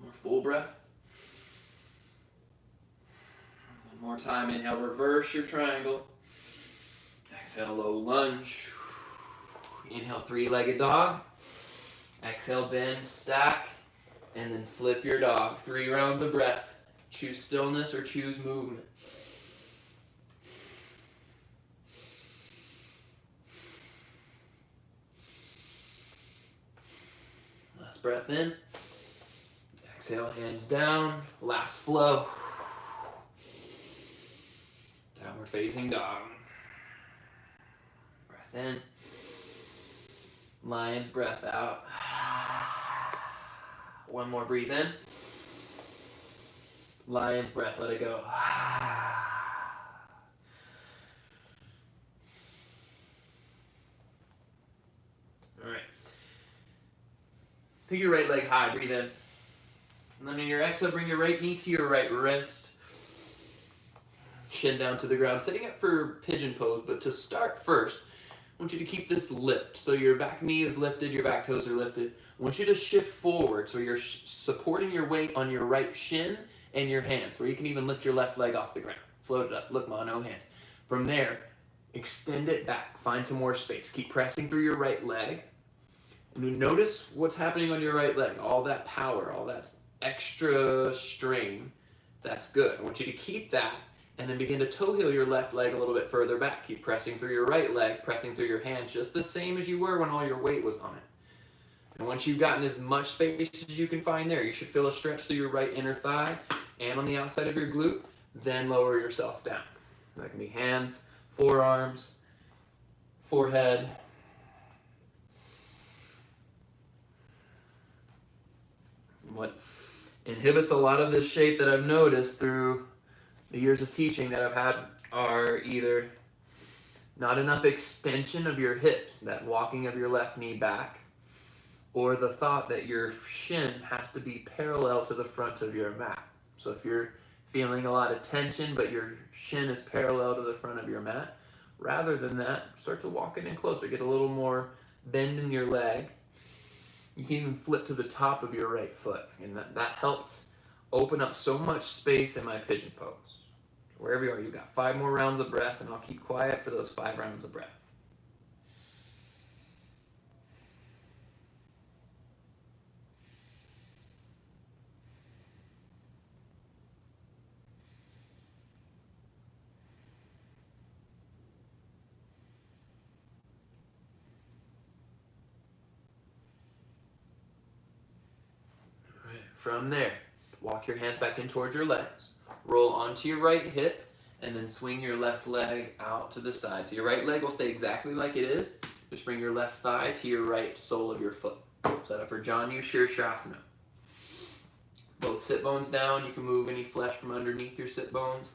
More full breath. One more time. Inhale, reverse your triangle. Exhale, low lunge. Inhale, three-legged dog. Exhale, bend, stack, and then flip your dog. 3 rounds of breath. Choose stillness or choose movement. Last breath in. Exhale, hands down. Last flow. Downward facing dog. Breath in. Lion's breath out. One more breathe in. Lion's breath, let it go. All right. Take your right leg high, breathe in. And then in your exhale, bring your right knee to your right wrist. Shin down to the ground, setting up for pigeon pose, but to start first, I want you to keep this lift. So your back knee is lifted, your back toes are lifted. I want you to shift forward, so you're supporting your weight on your right shin and your hands, where you can even lift your left leg off the ground. Float it up. Look, Ma, no hands. From there, extend it back. Find some more space. Keep pressing through your right leg. And notice what's happening on your right leg. All that power, all that extra strain. That's good. I want you to keep that and then begin to toe heel your left leg a little bit further back. Keep pressing through your right leg, pressing through your hands, just the same as you were when all your weight was on it. And once you've gotten as much space as you can find there, you should feel a stretch through your right inner thigh and on the outside of your glute, then lower yourself down. That can be hands, forearms, forehead. What inhibits a lot of this shape that I've noticed through the years of teaching that I've had are either not enough extension of your hips, that walking of your left knee back, or the thought that your shin has to be parallel to the front of your mat. So if you're feeling a lot of tension, but your shin is parallel to the front of your mat, rather than that, start to walk it in closer. Get a little more bend in your leg. You can even flip to the top of your right foot. And that helps open up so much space in my pigeon pose. Wherever you are, you've got 5 more rounds of breath, and I'll keep quiet for those 5 rounds of breath. From there, walk your hands back in towards your legs. Roll onto your right hip, and then swing your left leg out to the side. So your right leg will stay exactly like it is. Just bring your left thigh to your right sole of your foot. Set up for Janu Shirshasana. Both sit bones down. You can move any flesh from underneath your sit bones.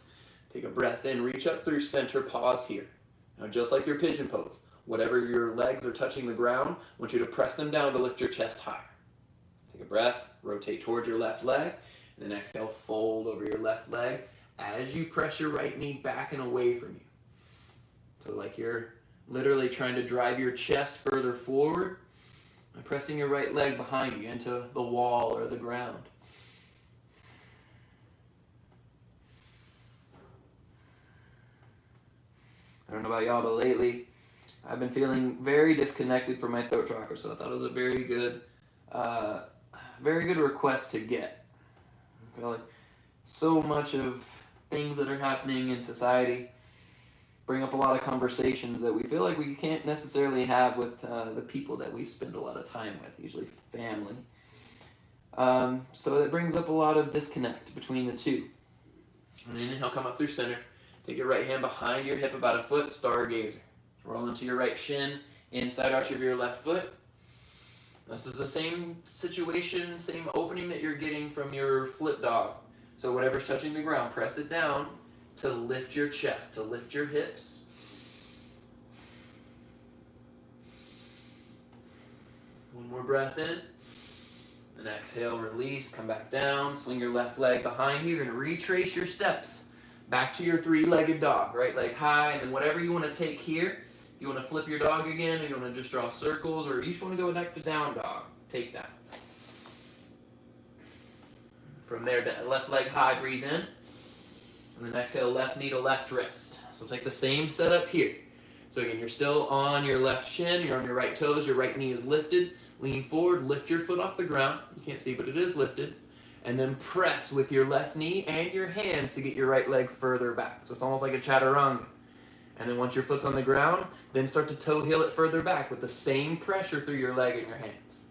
Take a breath in, reach up through center, pause here. Now just like your pigeon pose, whatever your legs are touching the ground, I want you to press them down to lift your chest higher. Take a breath, rotate towards your left leg, and then exhale, fold over your left leg as you press your right knee back and away from you. So like you're literally trying to drive your chest further forward and pressing your right leg behind you into the wall or the ground. I don't know about y'all, but lately I've been feeling very disconnected from my throat chakra, so I thought it was a very good request to get. I feel like so much of things that are happening in society bring up a lot of conversations that we feel like we can't necessarily have with the people that we spend a lot of time with, usually family. So it brings up a lot of disconnect between the two. And then inhale, come up through center. Take your right hand behind your hip about a foot, stargazer. Roll into your right shin, inside arch of your left foot. This is the same situation, same opening that you're getting from your flip dog. So whatever's touching the ground, press it down to lift your chest, to lift your hips. One more breath in. And exhale, release, come back down. Swing your left leg behind you. You're going to retrace your steps back to your three-legged dog. Right leg high, and then whatever you want to take here. You want to flip your dog again, or you want to just draw circles, or you just want to go neck to down dog. Take that. From there, left leg high, breathe in. And then exhale, left knee to left wrist. So take the same setup here. So again, you're still on your left shin, you're on your right toes, your right knee is lifted. Lean forward, lift your foot off the ground. You can't see, but it is lifted. And then press with your left knee and your hands to get your right leg further back. So it's almost like a chaturanga. And then once your foot's on the ground, then start to toe heel it further back with the same pressure through your leg and your hands.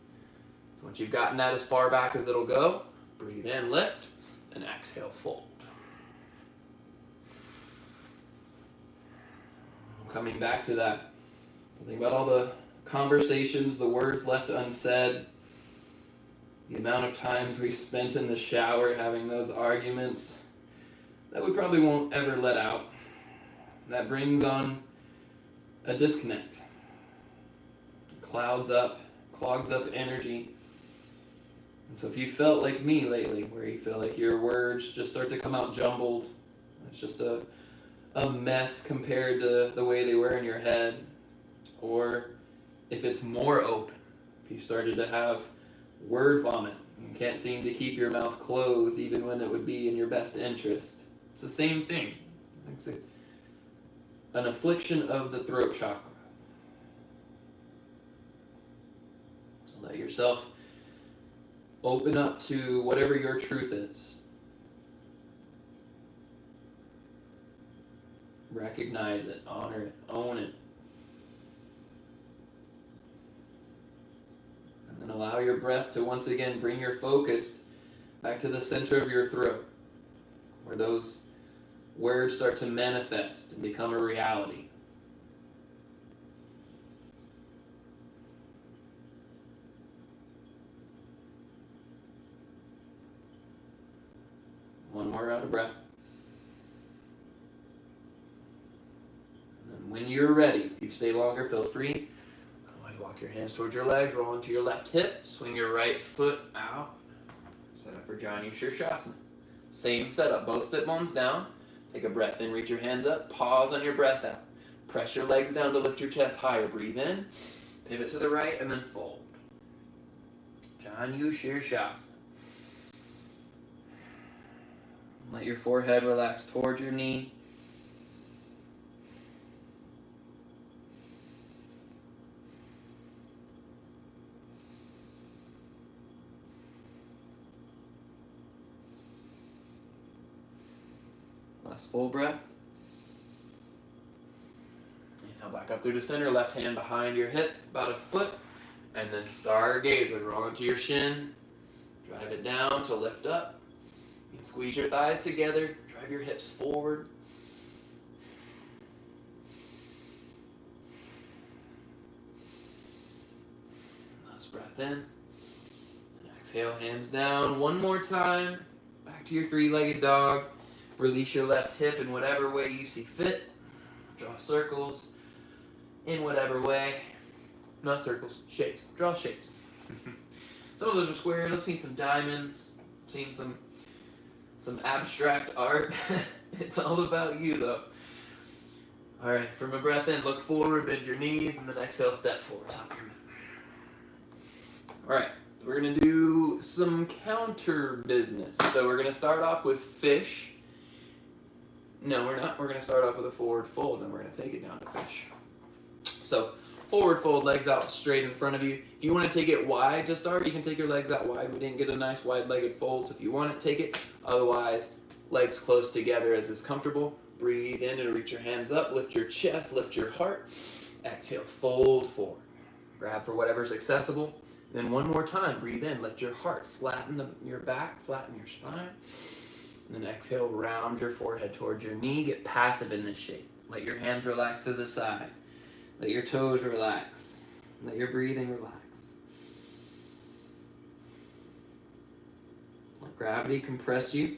So once you've gotten that as far back as it'll go, breathe in, lift, and exhale, fold. Coming back to that, think about all the conversations, the words left unsaid, the amount of times we spent in the shower having those arguments that we probably won't ever let out. That brings on a disconnect. Clouds up, clogs up energy. And so if you felt like me lately, where you feel like your words just start to come out jumbled, it's just a mess compared to the way they were in your head, or if it's more open, if you started to have word vomit, you can't seem to keep your mouth closed even when it would be in your best interest. It's the same thing. It's an affliction of the throat chakra. So let yourself open up to whatever your truth is. Recognize it, honor it, own it. And then allow your breath to once again bring your focus back to the center of your throat, where those words start to manifest and become a reality. One more round of breath. And then when you're ready, if you stay longer, feel free. Walk your hands towards your legs, roll into your left hip, swing your right foot out. Set up for Janu Shirshasana. Same setup, both sit bones down. Take a breath in, reach your hands up, pause on your breath out. Press your legs down to lift your chest higher. Breathe in, pivot to the right, and then fold. Janu Shirshasana. Let your forehead relax towards your knee. Last full breath. Inhale back up through the center, left hand behind your hip, about a foot, and then stargazer. Roll into your shin, Drive it down to lift up. And squeeze your thighs together. Drive your hips forward. Last breath in. And exhale, hands down. One more time. Back to your three-legged dog. Release your left hip in whatever way you see fit. Draw circles in whatever way. Not circles, shapes. Draw shapes. Some of those are squares. I've seen some diamonds. I've seen some abstract art. It's all about you, though. All right, from a breath in, look forward, bend your knees, and then exhale, step forward. Top your mat. All right, we're going to do some counter business. So we're going to start off with fish. No, we're not. We're going to start off with a forward fold, and we're going to take it down to fish. So forward fold, legs out straight in front of you. If you want to take it wide to start, you can take your legs out wide. We didn't get a nice wide-legged fold, so if you want to take it. Otherwise, legs close together as is comfortable. Breathe in and reach your hands up. Lift your chest, lift your heart. Exhale, fold forward. Grab for whatever's accessible. Then one more time, breathe in, lift your heart. Flatten your back, flatten your spine. And then exhale, round your forehead towards your knee. Get passive in this shape. Let your hands relax to the side. Let your toes relax. Let your breathing relax. Let gravity compress you.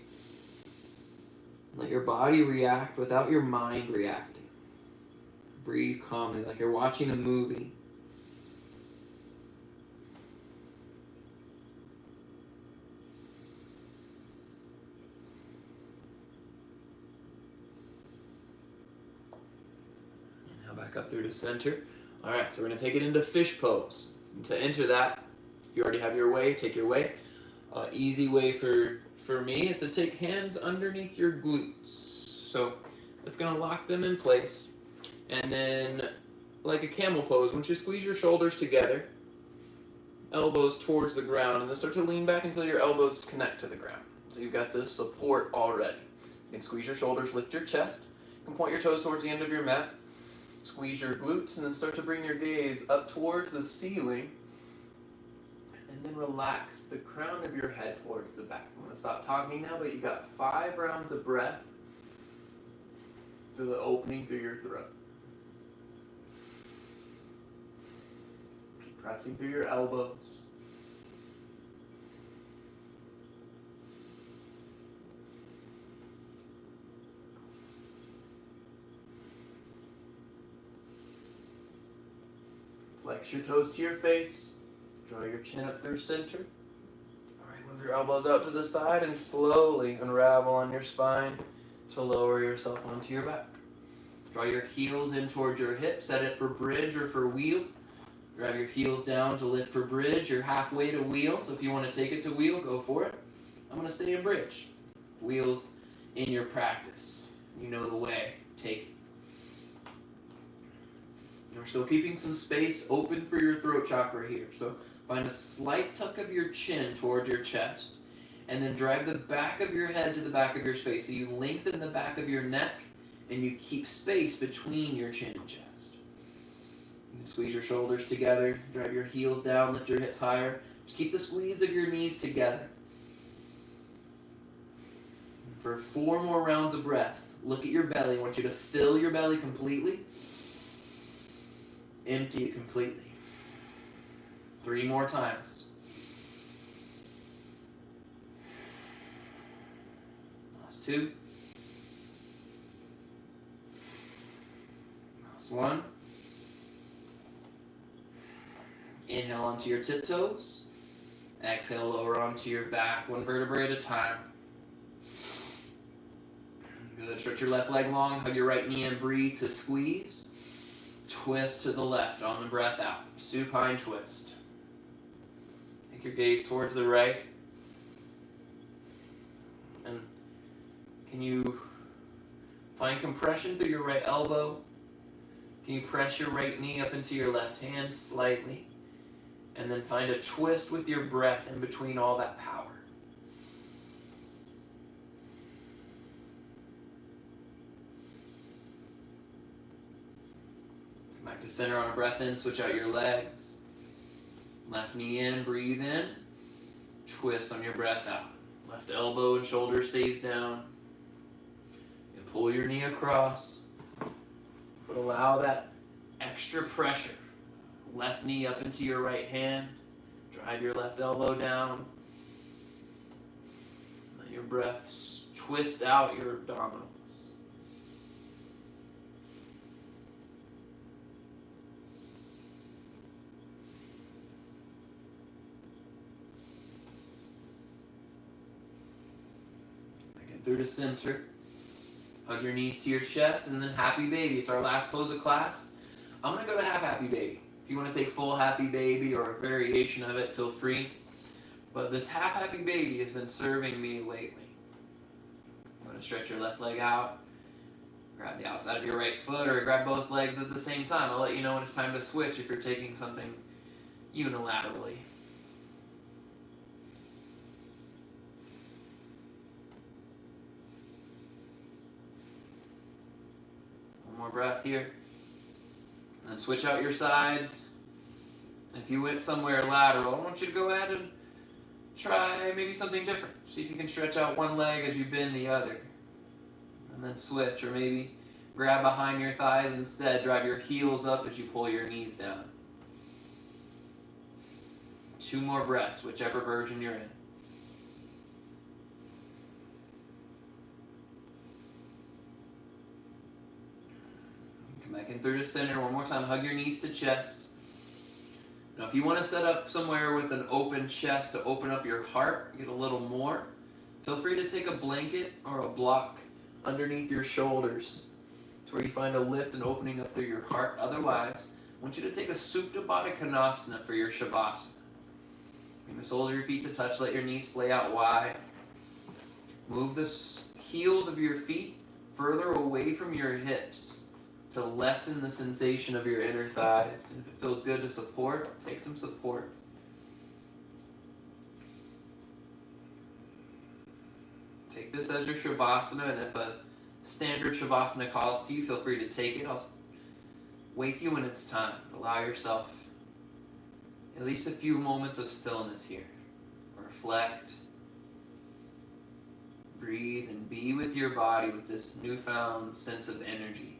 Let your body react without your mind reacting. Breathe calmly, like you're watching a movie. Back up through the center. All right, so we're going to take it into fish pose. And to enter that, if you already have your way, take your way. Easy way for me is to take hands underneath your glutes. So it's going to lock them in place. And then, like a camel pose, once you squeeze your shoulders together, elbows towards the ground, and then start to lean back until your elbows connect to the ground. So you've got this support already. You can squeeze your shoulders, lift your chest. You can point your toes towards the end of your mat. Squeeze your glutes and then start to bring your gaze up towards the ceiling and then relax the crown of your head towards the back. I'm going to stop talking now, but you got 5 rounds of breath through the opening through your throat. Keep pressing through your elbows. Flex your toes to your face. Draw your chin up through center. All right, move your elbows out to the side and slowly unravel on your spine to lower yourself onto your back. Draw your heels in towards your hips. Set it for bridge or for wheel. Grab your heels down to lift for bridge. You're halfway to wheel, so if you want to take it to wheel, go for it. I'm going to stay in bridge. Wheel's in your practice. You know the way. Take it. We're still keeping some space open for your throat chakra here. So find a slight tuck of your chin towards your chest, and then drive the back of your head to the back of your space. So you lengthen the back of your neck, and you keep space between your chin and chest. You can squeeze your shoulders together, drive your heels down, lift your hips higher. Just keep the squeeze of your knees together. For 4 more rounds of breath, look at your belly. I want you to fill your belly completely. Empty it completely. 3 more times. Last 2. Last 1. Inhale onto your tiptoes. Exhale, lower onto your back, 1 vertebrae at a time. Good. Stretch your left leg long. Hug your right knee and breathe to squeeze. Twist to the left on the breath out. Supine twist. Take your gaze towards the right. And can you find compression through your right elbow? Can you press your right knee up into your left hand slightly? And then find a twist with your breath in between all that power. Back to center on a breath in, switch out your legs. Left knee in, breathe in. twist on your breath out. Left elbow and shoulder stays down. And pull your knee across. But allow that extra pressure. Left knee up into your right hand. Drive your left elbow down. Let your breath twist out your abdominals. Through the center. Hug your knees to your chest, and then happy baby. It's our last pose of class. I'm going to go to half happy baby. If you want to take full happy baby or a variation of it, feel free. But this half happy baby has been serving me lately. I'm going to stretch your left leg out. Grab the outside of your right foot, or grab both legs at the same time. I'll let you know when it's time to switch if you're taking something unilaterally. More breath here. And then switch out your sides. If you went somewhere lateral, I want you to go ahead and try maybe something different. See if you can stretch out one leg as you bend the other. And then switch, or maybe grab behind your thighs instead. Drive your heels up as you pull your knees down. 2 more breaths, whichever version you're in. Back in through the center. One more time. Hug your knees to chest. Now, if you want to set up somewhere with an open chest to open up your heart, get a little more, feel free to take a blanket or a block underneath your shoulders to where you find a lift and opening up through your heart. Otherwise, I want you to take a Supta Baddha Konasana for your Shavasana. Bring the soles of your feet to touch. Let your knees splay out wide. Move the heels of your feet further away from your hips to lessen the sensation of your inner thighs. And if it feels good to support, take some support. Take this as your Shavasana, and if a standard Shavasana calls to you, feel free to take it. I'll wake you when it's time. Allow yourself at least a few moments of stillness here. Reflect, breathe, and be with your body with this newfound sense of energy.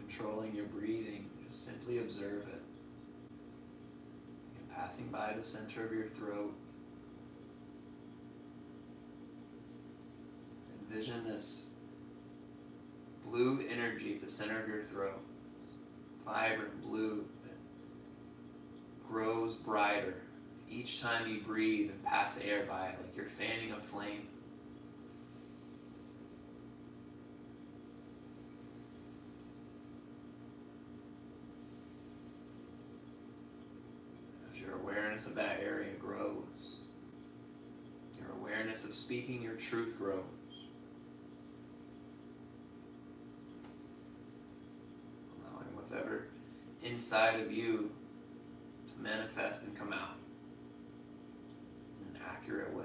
Controlling your breathing, just simply observe it. And passing by the center of your throat. Envision this blue energy at the center of your throat. Vibrant blue that grows brighter each time you breathe and pass air by it, like you're fanning a flame. Awareness of that area grows. Your awareness of speaking your truth grows. Allowing what's ever inside of you to manifest and come out in an accurate way.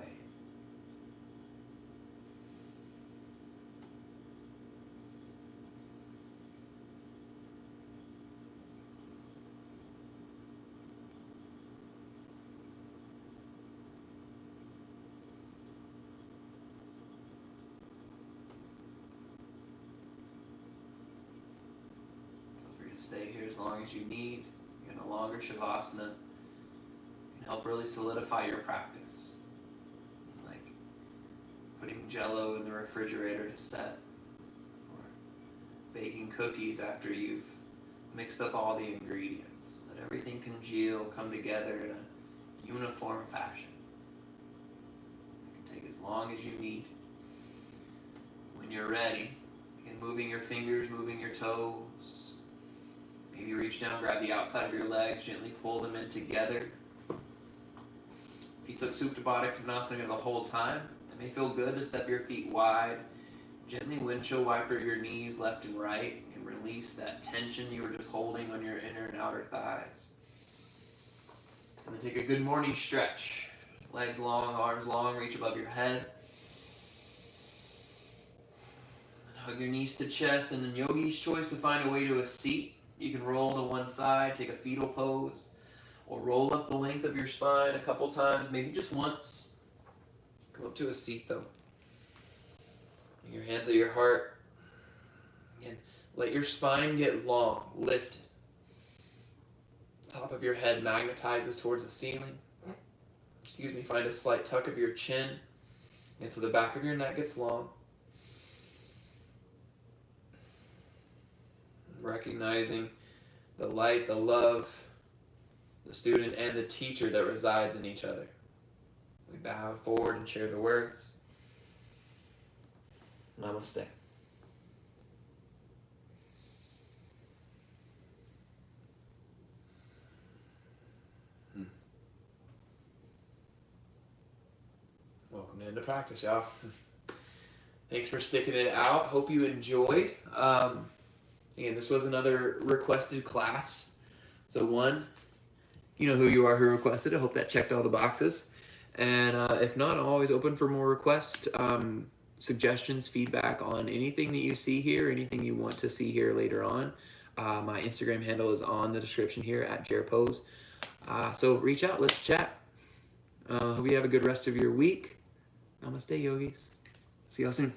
Stay here as long as you need. In a longer Shavasana can help really solidify your practice. Like putting Jell-O in the refrigerator to set, or baking cookies after you've mixed up all the ingredients. Let everything congeal, come together in a uniform fashion. Take as long as you need. When you're ready, begin moving your fingers, moving your toes. Maybe reach down, grab the outside of your legs, gently pull them in together. If you took Supta Baddha Konasana the whole time, it may feel good to step your feet wide. Gently windshield wiper your knees left and right and release that tension you were just holding on your inner and outer thighs. And then take a good morning stretch. Legs long, arms long, reach above your head. And hug your knees to chest, and then yogi's choice to find a way to a seat. You can roll to one side, take a fetal pose, or roll up the length of your spine a couple times, maybe just once. Come up to a seat though. Bring your hands at your heart. Again, let your spine get long, lift. Top of your head magnetizes towards the ceiling. Find a slight tuck of your chin, and so the back of your neck gets long. Recognizing the light, the love, the student and the teacher that resides in each other. We bow forward and share the words. Namaste. Welcome into practice, y'all. Thanks for sticking it out. Hope you enjoyed. Again, this was another requested class. So one, you know who you are who requested. I hope that checked all the boxes. And if not, I'm always open for more requests, suggestions, feedback on anything that you see here, anything you want to see here later on. My Instagram handle is on the description here at JaredPose. So reach out, let's chat. Hope you have a good rest of your week. Namaste, yogis. See y'all soon.